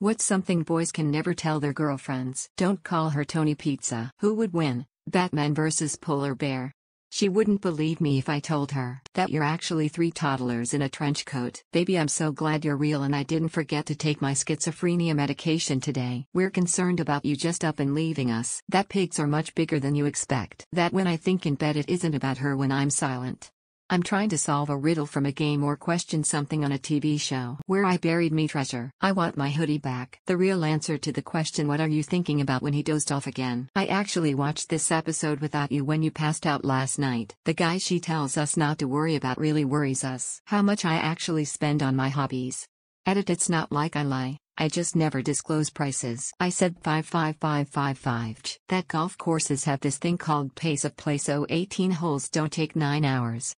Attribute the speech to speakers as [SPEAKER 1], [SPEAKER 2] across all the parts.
[SPEAKER 1] What's something boys can never tell their girlfriends? Don't call her Tony Pizza. Who would win, Batman versus Polar Bear? She wouldn't believe me if I told her that you're actually 3 toddlers in a trench coat. Baby, I'm so glad you're real and I didn't forget to take my schizophrenia medication today. We're concerned about you just up and leaving us. That pigs are much bigger than you expect. That when I think in bed it isn't about her when I'm silent. I'm trying to solve a riddle from a game or question something on a TV show. Where I buried me treasure. I want my hoodie back. The real answer to the question, what are you thinking about, when he dozed off again. I actually watched this episode without you when you passed out last night. The guy she tells us not to worry about really worries us. How much I actually spend on my hobbies. Edit, it's not like I lie. I just never disclose prices. I said 55555. That golf courses have this thing called pace of play, so 18 holes don't take 9 hours.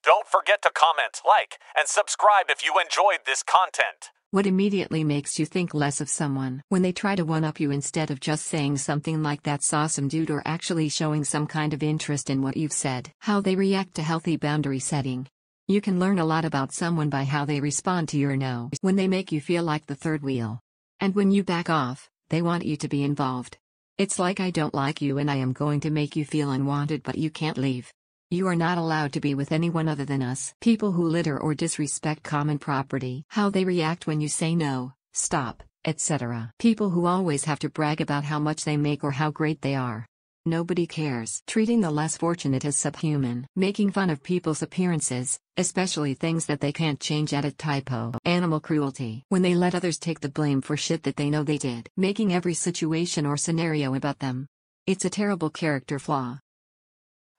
[SPEAKER 2] Don't forget to comment, like, and subscribe if you enjoyed this content.
[SPEAKER 1] What immediately makes you think less of someone? When they try to one-up you instead of just saying something like "that's awesome dude," or actually showing some kind of interest in what you've said. How they react to healthy boundary setting. You can learn a lot about someone by how they respond to your no. When they make you feel like the third wheel. And when you back off, they want you to be involved. It's like, I don't like you and I am going to make you feel unwanted, but you can't leave. You are not allowed to be with anyone other than us. People who litter or disrespect common property. How they react when you say no, stop, etc. People who always have to brag about how much they make or how great they are. Nobody cares. Treating the less fortunate as subhuman. Making fun of people's appearances, especially things that they can't change at a typo. Animal cruelty. When they let others take the blame for shit that they know they did. Making every situation or scenario about them. It's a terrible character flaw.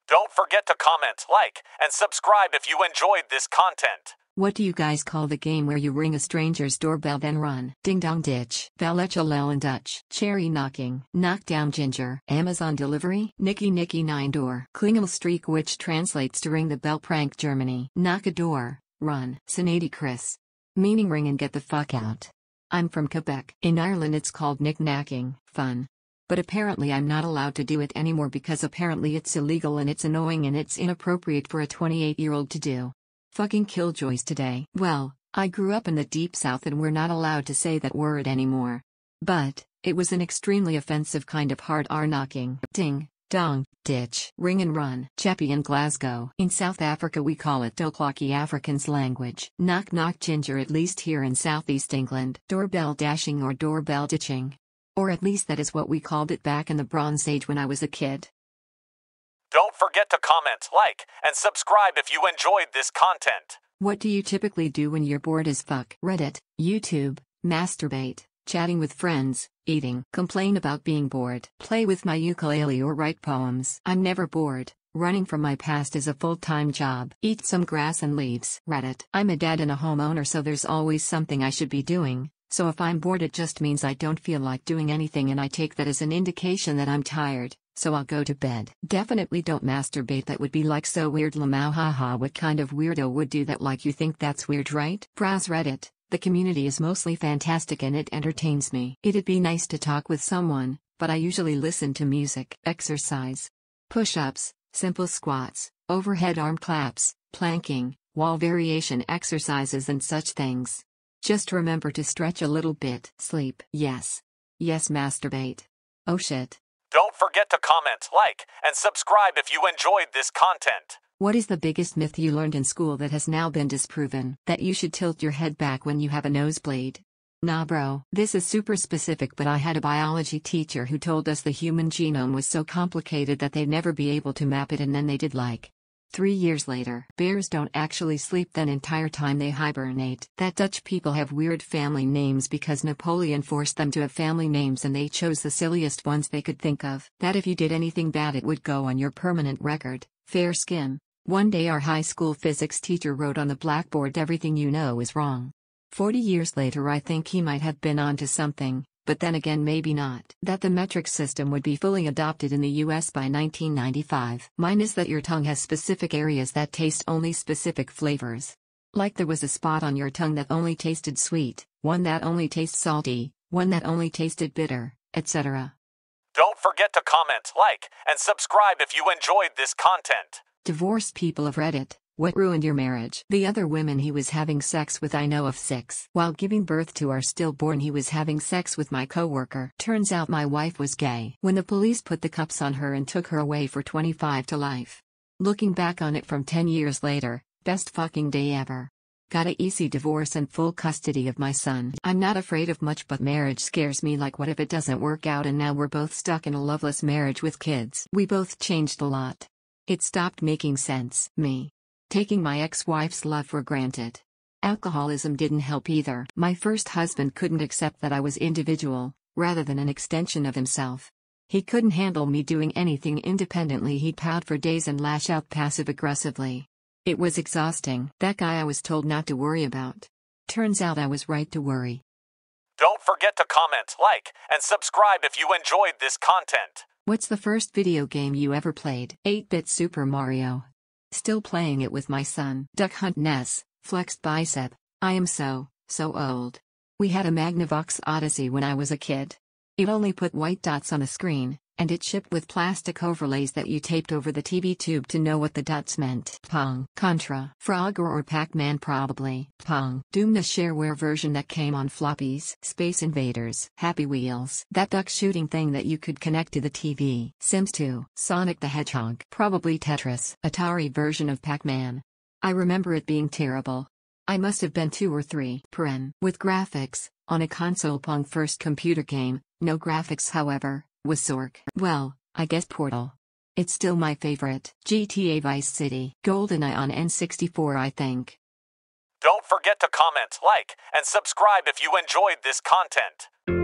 [SPEAKER 2] Don't forget to comment, like, and subscribe if you enjoyed this content.
[SPEAKER 1] What do you guys call the game where you ring a stranger's doorbell then run? Ding dong ditch. Belletje in Dutch. Cherry knocking. Knock down ginger. Amazon delivery. Nicky 9 door. Klingelstreek, which translates to ring the bell. Prank Germany. Knock a door. Run. Sinady Chris. Meaning ring and get the fuck out. I'm from Quebec. In Ireland it's called knick-knacking. Fun. But apparently I'm not allowed to do it anymore because apparently it's illegal and it's annoying and it's inappropriate for a 28-year-old to do. Fucking killjoys today. Well, I grew up in the deep south and we're not allowed to say that word anymore. But, it was an extremely offensive kind of hard R knocking. Ding, dong, ditch. Ring and run. Cheppy in Glasgow. In South Africa we call it Dolklockie, Afrikaans language. Knock knock ginger, at least here in Southeast England. Doorbell dashing or doorbell ditching. Or at least that is what we called it back in the Bronze Age when I was a kid.
[SPEAKER 2] Don't forget to comment, like, and subscribe if you enjoyed this content.
[SPEAKER 1] What do you typically do when you're bored as fuck? Reddit, YouTube, masturbate, chatting with friends, eating, complain about being bored, play with my ukulele or write poems. I'm never bored. Running from my past is a full-time job. Eat some grass and leaves. Reddit. I'm a dad and a homeowner, so there's always something I should be doing. So if I'm bored it just means I don't feel like doing anything and I take that as an indication that I'm tired, so I'll go to bed. Definitely don't masturbate, that would be like so weird. Lamau, haha, what kind of weirdo would do that? Like, you think that's weird, right? Browse Reddit, the community is mostly fantastic and it entertains me. It'd be nice to talk with someone, but I usually listen to music. Exercise. Push-ups, simple squats, overhead arm claps, planking, wall variation exercises and such things. Just remember to stretch a little bit. Sleep. Yes. Yes, masturbate. Oh shit.
[SPEAKER 2] Don't forget to comment, like, and subscribe if you enjoyed this content.
[SPEAKER 1] What is the biggest myth you learned in school that has now been disproven? That you should tilt your head back when you have a nosebleed. Nah bro. This is super specific, but I had a biology teacher who told us the human genome was so complicated that they'd never be able to map it, and then they did, like 3 years later. Bears don't actually sleep that entire time, they hibernate. That Dutch people have weird family names because Napoleon forced them to have family names and they chose the silliest ones they could think of. That if you did anything bad it would go on your permanent record. Fair skin. One day our high school physics teacher wrote on the blackboard, "Everything you know is wrong." 40 years later I think he might have been onto something. But then again maybe not. That the metric system would be fully adopted in the US by 1995. Mine is that your tongue has specific areas that taste only specific flavors. Like there was a spot on your tongue that only tasted sweet, one that only tastes salty, one that only tasted bitter, etc.
[SPEAKER 2] Don't forget to comment, like, and subscribe if you enjoyed this content.
[SPEAKER 1] Divorced people of Reddit, What ruined your marriage? The other women he was having sex with I know of 6. While giving birth to our stillborn he was having sex with my coworker. Turns out my wife was gay. When the police put the cuffs on her and took her away for 25 to life. Looking back on it from 10 years later, best fucking day ever. Got a easy divorce and full custody of my son. I'm not afraid of much, but marriage scares me. Like, what if it doesn't work out and now we're both stuck in a loveless marriage with kids? We both changed a lot. It stopped making sense. Me taking my ex-wife's love for granted. Alcoholism didn't help either. My first husband couldn't accept that I was individual, rather than an extension of himself. He couldn't handle me doing anything independently. He'd pout for days and lash out passive-aggressively. It was exhausting. That guy I was told not to worry about. Turns out I was right to worry.
[SPEAKER 2] Don't forget to comment, like, and subscribe if you enjoyed this content.
[SPEAKER 1] What's the first video game you ever played? 8-bit Super Mario. Still playing it with my son. Duck Hunt NES, flexed bicep. I am so old. We had a Magnavox Odyssey when I was a kid. It only put white dots on the screen, and it shipped with plastic overlays that you taped over the TV tube to know what the dots meant. Pong, Contra, Frogger or Pac-Man probably. Pong, Doom the shareware version that came on floppies. Space Invaders, Happy Wheels, that duck shooting thing that you could connect to the TV. Sims 2, Sonic the Hedgehog, probably Tetris, Atari version of Pac-Man. I remember it being terrible. I must have been 2 or 3. With graphics, on a console. Pong first computer game, no graphics however, was Zork. Well, I guess Portal. It's still my favorite. GTA Vice City. GoldenEye on N64 I think.
[SPEAKER 2] Don't forget to comment, like, and subscribe if you enjoyed this content.